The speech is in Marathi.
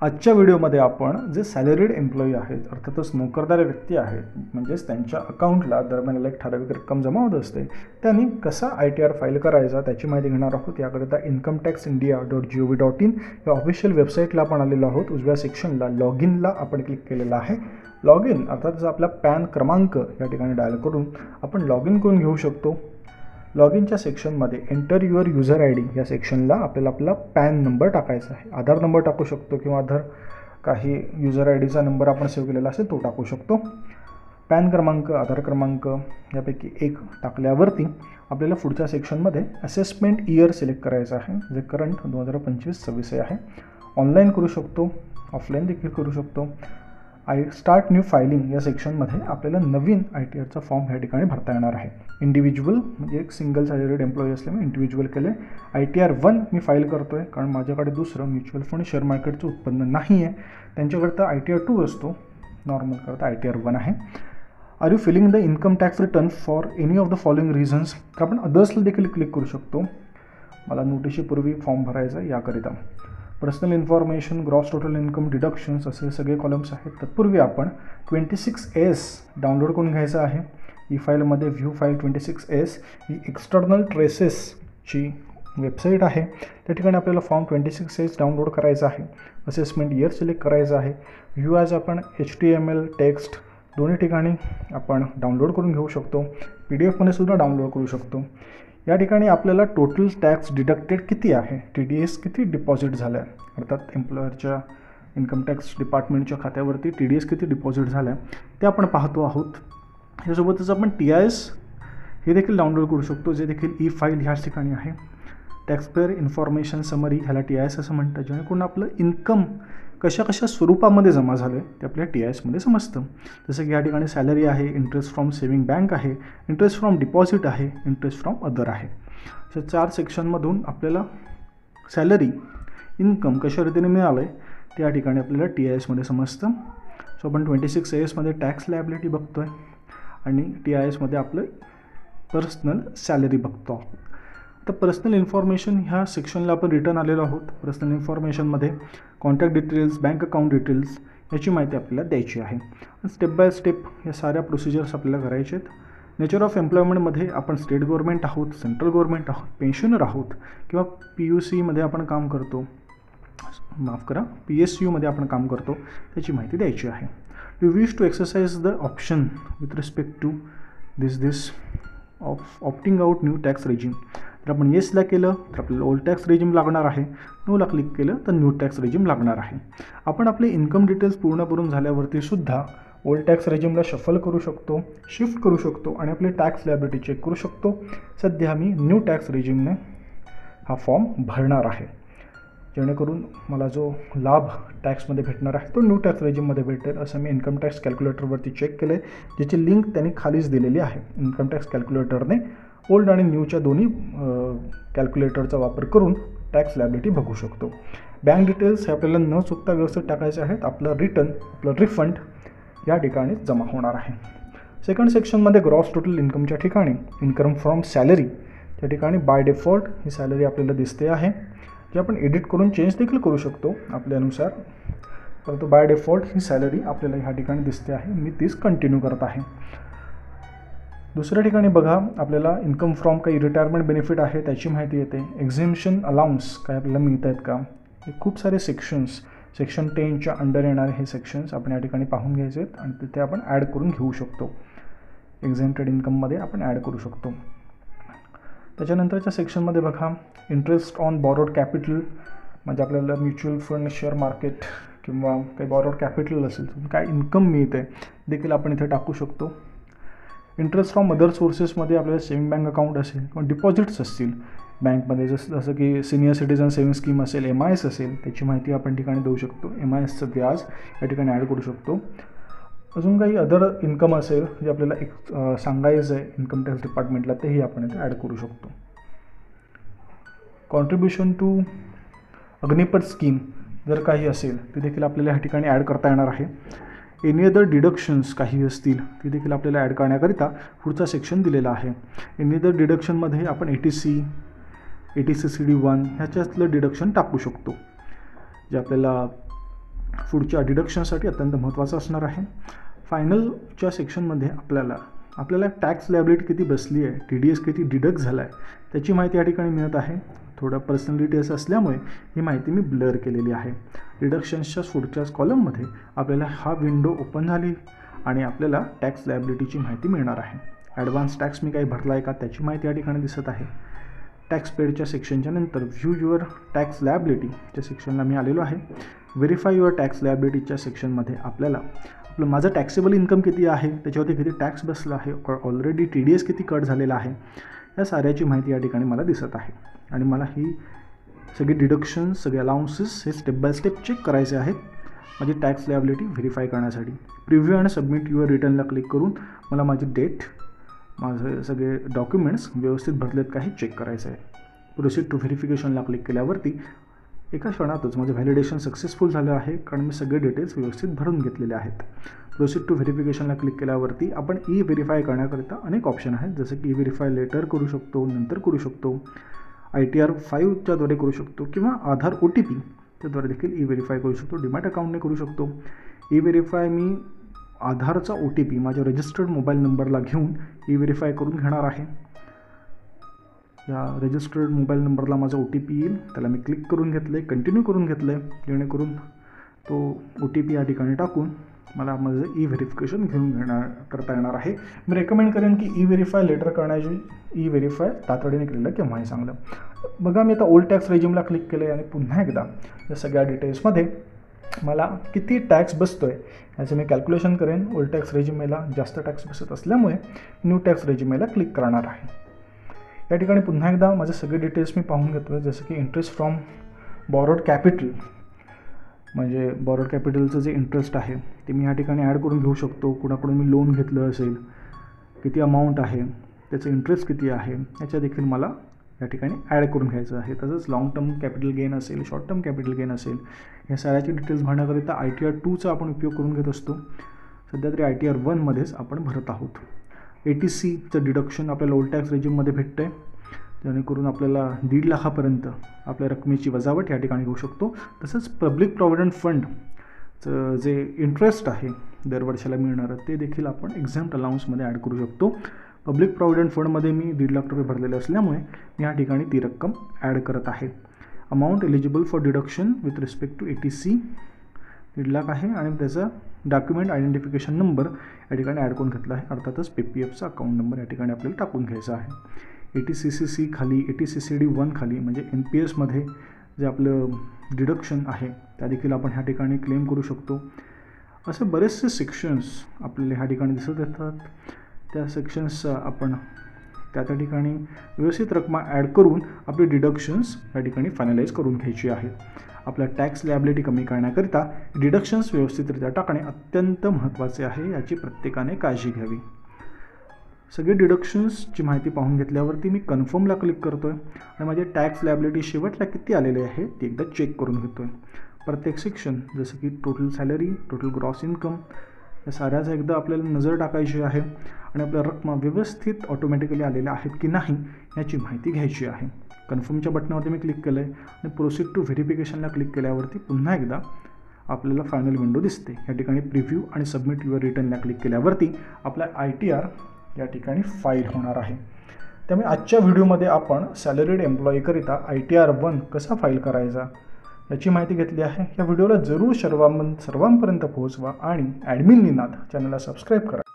आजच्या व्हिडिओमध्ये आपण जे सॅलरीड एम्प्लॉई आहेत, अर्थातच नोकरदार व्यक्ती आहेत, म्हणजेच त्यांच्या अकाउंटला दरम्यान एक ठराविक रक्कम जमा होत असते, त्यांनी कसा ITR फाईल करायचा त्याची माहिती घेणार आहोत. याकरिता incometaxindia.gov.in या ऑफिशियल वेबसाईटला आपण आलेलो आहोत. उजव्या सेक्शनला लॉग इनला आपण क्लिक केलेलं आहे. लॉग इन अर्थातच आपला पॅन क्रमांक या ठिकाणी डायल करून आपण लॉग इन करून घेऊ शकतो. लॉग इनच्या सेक्शनमध्ये एंटर युअर युजर ID या सेक्शनला आपल्याला आपला पॅन नंबर टाकायचा आहे. आधार नंबर टाकू शकतो किंवा अदर काही युजर IDचा नंबर आपण सेव्ह केलेला असेल तो टाकू शकतो. पॅन क्रमांक, आधार क्रमांक यापैकी एक टाकल्यावरती आपल्याला पुढच्या सेक्शनमध्ये असेसमेंट इयर सिलेक्ट करायचं आहे, जे करंट 2025-26 आहे. ऑनलाईन करू शकतो, ऑफलाईन देखील करू शकतो. स्टार्ट न्यू फायलिंग या सेक्शनमध्ये आपल्याला नवीन ITRचा फॉर्म या ठिकाणी भरता येणार आहे. इंडिव्हिज्युअल म्हणजे एक सिंगल सॅलरीड एम्प्लॉई असल्यामुळे इंडिव्हिज्युअल केले. ITR 1 मी फाईल करतो आहे कारण माझ्याकडे दुसरं म्युच्युअल फंड शेअर मार्केटचं उत्पन्न नाही आहे. त्यांच्याकरता ITR 2 असतो, नॉर्मल करता ITR 1 आहे. Are you filling the income tax return for any of the following reasons, तर आपण अदर्सला देखील क्लिक करू शकतो. मला नोटिशीपूर्वी फॉर्म भरायचा आहे याकरिता. Personal information, gross total income, deductions असे सगळे कॉलम्स आहेत. तत्पूर्वी आपण 26S डाउनलोड करून घ्यायचं आहे. ई फाईलमध्ये व्ह्यू फाईल 26S ही एक्सटर्नल ट्रेसेसची वेबसाईट आहे. त्या ठिकाणी आपल्याला फॉर्म 26S डाउनलोड करायचा आहे. असेसमेंट इयर सिलेक्ट करायचं आहे. व्ह्यू ॲज आपण HTML, टेक्स्ट दोन्ही ठिकाणी आपण डाउनलोड करून घेऊ शकतो. PDF सुद्धा डाउनलोड करू शकतो. या ठिकाणी आपल्याला टोटल टॅक्स डिडक्टेड किती आहे, TDS किती डिपॉझिट झालं आहे, अर्थात एम्प्लॉयरच्या इन्कम टॅक्स डिपार्टमेंटच्या खात्यावरती TDS किती डिपॉझिट झालं आहे ते आपण पाहतो आहोत. यासोबतच आपण TIS हे देखील डाउनलोड करू शकतो, जे देखील ई फाईल ह्याच ठिकाणी आहे. टॅक्सपेअर इन्फॉर्मेशन समरी ह्याला TIS असं म्हणतात, जेणेकरून आपलं इन्कम कशा कशा स्वरूपामध्ये जमा झालं आहे ते आपल्या TISमध्ये समजतं. जसं की या ठिकाणी सॅलरी आहे, इंटरेस्ट फ्रॉम सेव्हिंग बँक आहे, इंटरेस्ट फ्रॉम डिपॉझिट आहे, इंटरेस्ट फ्रॉम अदर आहे. अशा 4 सेक्शनमधून आपल्याला सॅलरी इन्कम कशा रीतीने मिळालं आहे ते या ठिकाणी आपल्याला TISमध्ये समजतं. सो आपण 26ASमध्ये टॅक्स लायबिलिटी बघतो आहे आणि TISमध्ये आपलं पर्सनल सॅलरी बघतो आहोत. तर पर्सनल इन्फॉर्मेशन ह्या सेक्शनला आपण रिटर्न आलेलो आहोत. पर्सनल इन्फॉर्मेशनमध्ये contact details, bank account details याची माहिती आपल्याला द्यायची आहे. स्टेप बाय स्टेप या साऱ्या प्रोसिजर्स आपल्याला करायचे आहेत. नेचर ऑफ एम्प्लॉयमेंटमध्ये आपण स्टेट गव्हर्नमेंट आहोत, सेंट्रल गव्हर्नमेंट आहोत, पेन्शनर आहोत किंवा PUCमध्ये आपण काम करतो, PSUमध्ये आपण काम करतो, त्याची माहिती द्यायची आहे. You wish to exercise the option with respect to this of opting out new tax regime. जर आपण येसला केलं तर आपल्याला ओल्ड टॅक्स रेजिम लागणार आहे. नोला क्लिक केलं तर न्यू टॅक्स रेजिम लागणार आहे. आपण आपले इन्कम डिटेल्स पूर्ण करून झाल्यावरती सुद्धा ओल्ड टॅक्स रेजिमला शफल करू शकतो, शिफ्ट करू शकतो आणि आपली टॅक्स लायबिलिटी चेक करू शकतो. सध्या मी न्यू टॅक्स रेजिमने हा फॉर्म भरणार आहे, जेणेकरून मला जो लाभ टॅक्समध्ये भेटणार आहे तो न्यू टॅक्स रेजिममध्ये भेटेल. असं मी इन्कम टॅक्स कॅल्क्युलेटरवरती चेक केलं आहे, ज्याची लिंक त्यांनी खालीच दिलेली आहे. इन्कम टॅक्स कॅल्क्युलेटरने ओल्ड आणि न्यूच्या दोन्ही कॅल्क्युलेटरचा वापर करून टॅक्स लायबिलिटी बघू शकतो. बँक डिटेल्स हे आपल्याला न चुकता व्यवस्थित टाकायचे आहेत. आपलं रिटर्न, आपलं रिफंड या ठिकाणी जमा होणार आहे. सेकंड सेक्शनमध्ये ग्रॉस टोटल इन्कमच्या ठिकाणी इन्कम फ्रॉम सॅलरी त्या ठिकाणी बाय डिफॉल्ट ही सॅलरी आपल्याला दिसते आहे, जे आपण एडिट करून चेंज देखील करू शकतो आपल्यानुसार, परंतु बाय डिफॉल्ट ही सॅलरी आपल्याला ह्या ठिकाणी दिसते आहे. मी तीच कंटिन्यू करत आहे. दुसऱ्या ठिकाणी बघा, आपल्याला इन्कम फ्रॉम काही रिटायरमेंट बेनिफिट आहे त्याची माहिती येते. एक्झिम्शन अलाउन्स काय आपल्याला मिळत आहेत का, हे खूप सारे सेक्शन्स, सेक्शन 10च्या अंडर येणारे हे सेक्शन्स आपण या ठिकाणी पाहून घ्यायचे आहेत आणि तिथे आपण ॲड करून घेऊ शकतो. एक्झेम्प्टेड इन्कममध्ये आपण ॲड करू शकतो. त्याच्यानंतरच्या सेक्शनमध्ये बघा, इंटरेस्ट ऑन बॉरोड कॅपिटल, म्हणजे आपल्याला म्युच्युअल फंड, शेअर मार्केट किंवा काही बॉरोड कॅपिटल असेल काय इन्कम मिळते देखील आपण इथे टाकू शकतो. इंटरेस्ट फ्रॉम अदर सोर्सेसमध्ये आपल्याला सेव्हिंग बँक अकाउंट असेल किंवा डिपॉझिट्स असतील बँकमध्ये, जसं की सिनियर सिटीजन सेव्हिंग स्कीम असेल, MIS असेल, त्याची माहिती आपण ठिकाणी देऊ शकतो. MISचं व्याज या ठिकाणी ॲड करू शकतो. अजून काही अदर इन्कम असेल जे आपल्याला एक सांगायचं आहे इन्कम टॅक्स डिपार्टमेंटला, तेही आपण इथे ॲड करू शकतो. कॉन्ट्रीब्युशन टू अग्निपथ स्कीम जर काही असेल ते देखील आपल्याला ह्या ठिकाणी ॲड करता येणार आहे. एनी अदर डिडक्शन्स काही असतील ती देखील आपल्याला ॲड करण्याकरिता पुढचा सेक्शन दिलेला आहे. एनी अदर डिडक्शनमध्ये आपण ATC, ATC CD1 ह्याच्यातलं डिडक्शन टाकू शकतो, जे आपल्याला पुढच्या डिडक्शनसाठी अत्यंत महत्त्वाचं असणार आहे. फायनलच्या सेक्शनमध्ये आपल्याला टॅक्स लायबिलिटी किती बसली आहे, TDS किती डिडक्ट झाला आहे त्याची माहिती या ठिकाणी मिळत आहे. थोडं पर्सनल डिटेल्स असल्यामुळे ही माहिती मी ब्लर केलेली आहे. डिडक्शन्सच्या पुढच्याच कॉलममध्ये आपल्याला हा विंडो ओपन झाली आणि आपल्याला टॅक्स लायबिलिटीची माहिती मिळणार आहे. ॲडव्हान्स टॅक्स मी काही भरला आहे का त्याची माहिती या ठिकाणी दिसत आहे. टॅक्स पेडच्या सेक्शनच्या नंतर व्ह्यू युअर टॅक्स लायबिलिटीच्या सेक्शनला मी आलेलो आहे. व्हेरीफाय युअर टॅक्स लायबिलिटीच्या सेक्शनमध्ये आपल्याला माझं टॅक्सेबल इन्कम किती आहे, त्याच्यावरती किती टॅक्स बसला आहे, ऑलरेडी TDS किती कट झालेला आहे, या साऱ्याची माहिती या ठिकाणी मला दिसत आहे. आणि मला ही सगळी डिडक्शन्स, सगळे अलाउन्सेस हे स्टेप बाय स्टेप चेक करायचे आहेत माझी टॅक्स लायबिलिटी व्हेरीफाय करण्यासाठी. प्रिव्ह्यू आणि सबमिट युअर रिटर्नला क्लिक करून मला माझी डेट, माझे सगळे डॉक्युमेंट्स व्यवस्थित भरलेत का हे चेक करायचं आहे. प्रोसीड टू व्हेरिफिकेशनला क्लिक केल्यावरती एका क्षणातच माझं व्हॅलिडेशन सक्सेसफुल झालं आहे, कारण मी सगळे डिटेल्स व्यवस्थित भरून घेतलेले आहेत. प्रोसीड टू व्हेरिफिकेशनला क्लिक केल्यावरती आपण व्हेरीफाय करण्याकरिता अनेक ऑप्शन आहेत, जसं की व्हेरीफाय लेटर करू शकतो, नंतर करू शकतो, ITR 5च्याद्वारे करू शकतो किंवा आधार OTP त्याद्वारे देखील व्हेरीफाय करू शकतो. डीमॅट अकाउंटने करू शकतो. व्हेरीफाय मी आधारचा OTP माझ्या रजिस्टर्ड मोबाईल नंबरला घेऊन व्हेरीफाय करून घेणार आहे. या रजिस्टर्ड मोबाईल नंबरला माझा OTP येईल, त्याला मी क्लिक करून घेतलं आहे, कंटिन्यू करून घेतलं आहे, जेणेकरून तो OTP या ठिकाणी टाकून मला माझं व्हेरिफिकेशन करता येणार आहे. मी रेकमेंड करेन की व्हेरीफाय लेटर करण्याऐवजी व्हेरीफाय तातडीने केलेलं केव्हाही चांगलं. बघा मी आता ओल्ड टॅक्स रेजिमला क्लिक केलं आहे आणि पुन्हा एकदा या सगळ्या डिटेल्समध्ये मला किती टॅक्स बसतो आहे याचं मी कॅल्क्युलेशन करेन. ओल्ड टॅक्स रेजिमेला जास्त टॅक्स बसत असल्यामुळे न्यू टॅक्स रेजिमेला क्लिक करणार आहे. या ठिकाणी पुन्हा एकदा माझे सगळे डिटेल्स मी पाहून घेतो आहे, जसं की इंटरेस्ट फ्रॉम बॉरोड कॅपिटल, म्हणजे बॉरोड कॅपिटलचं जे इंटरेस्ट आहे ते मी या ठिकाणी ॲड करून घेऊ शकतो. कुणाकडून मी लोन घेतलं असेल, किती अमाऊंट आहे, त्याचं इंटरेस्ट किती आहे, याच्या देखील मला या ठिकाणी ॲड करून घ्यायचं आहे. तसंच लाँग टर्म कॅपिटल गेन असेल, शॉर्ट टर्म कॅपिटल गेन असेल, या साऱ्याची डिटेल्स भरण्याकरिता ITR 2चा आपण उपयोग करून घेत असतो. सध्या तरी ITR 1मध्येच आपण भरत आहोत. ATCचं डिडक्शन आपल्याला ओल्ड टॅक्स रेजिममध्ये भेटतं आहे, जेणेकरून आपल्याला 1.5 लाखापर्यंत आपल्या रकमेची वजावट या ठिकाणी होऊ शकतो. तसंच पब्लिक प्रॉव्हिडंट फंडचं जे इंटरेस्ट आहे दरवर्षाला मिळणारं ते देखील आपण एक्झॅम्प्ट अलाउन्समध्ये ॲड करू शकतो. पब्लिक प्रॉव्हिडंट फंडमध्ये मी 1.5 लाख रुपये भरलेले असल्यामुळे मी या ठिकाणी ती रक्कम ॲड करत आहे. Amount eligible for deduction with respect to ATC 1.5 lakh आहे आणि त्याचा डॉक्युमेंट आयडेंटिफिकेशन नंबर या ठिकाणी ॲड करून घेतला आहे. अर्थातच PPFचा अकाउंट नंबर या ठिकाणी आपल्याला टाकून घ्यायचा आहे. ATCCC खाली, ATCCD 1 खाली म्हणजे NPSमध्ये जे आपलं डिडक्शन आहे त्या देखील आपण ह्या ठिकाणी क्लेम करू शकतो. असे बरेचसे सेक्शन्स आपल्याला ह्या ठिकाणी दिसत येतात. त्या सेक्शन्स आपण त्या ठिकाणी व्यवस्थित रक्कम ॲड करून आपली डिडक्शन्स या ठिकाणी फायनलाइज करून घ्यायची आहेत. आपल्या टॅक्स लायबिलिटी कमी करण्याकरिता डिडक्शन्स व्यवस्थितरित्या टाकणे अत्यंत महत्त्वाचे आहे, याची प्रत्येकाने काळजी घ्यावी. सगळे डिडक्शन्सची माहिती पाहून घेतल्यावरती मी कन्फर्मला क्लिक करतो आहे आणि माझे टॅक्स लायबिलिटी शेवटला किती आलेले आहे ते एकदा चेक करून घेतो आहे. प्रत्येक सेक्शन जसं की total salary, total gross income या साऱ्याचा एकदा आपल्याला नजर टाकायची आहे आणि आपल्या रक्कम व्यवस्थित ऑटोमॅटिकली आलेल्या आहेत की नाही याची माहिती घ्यायची आहे. कन्फर्मच्या बटनावरती मी क्लिक केलं आहे आणि प्रोसीड टू व्हेरिफिकेशनला क्लिक केल्यावरती पुन्हा एकदा आपल्याला फायनल विंडो दिसते. या ठिकाणी प्रिव्ह्यू आणि सबमिट युअर रिटर्नला क्लिक केल्यावरती आपला ITR या ठिकाणी फाईल होणार आहे. त्यामुळे आजच्या व्हिडिओमध्ये आपण सॅलरीड एम्प्लॉईकरिता ITR 1 कसा फाईल करायचा याची माहिती घेतली आहे. या व्हिडिओला जरूर सर्वांपर्यंत पोहोचवा आणि ॲडमिन निनाद चॅनलला सबस्क्राईब करा.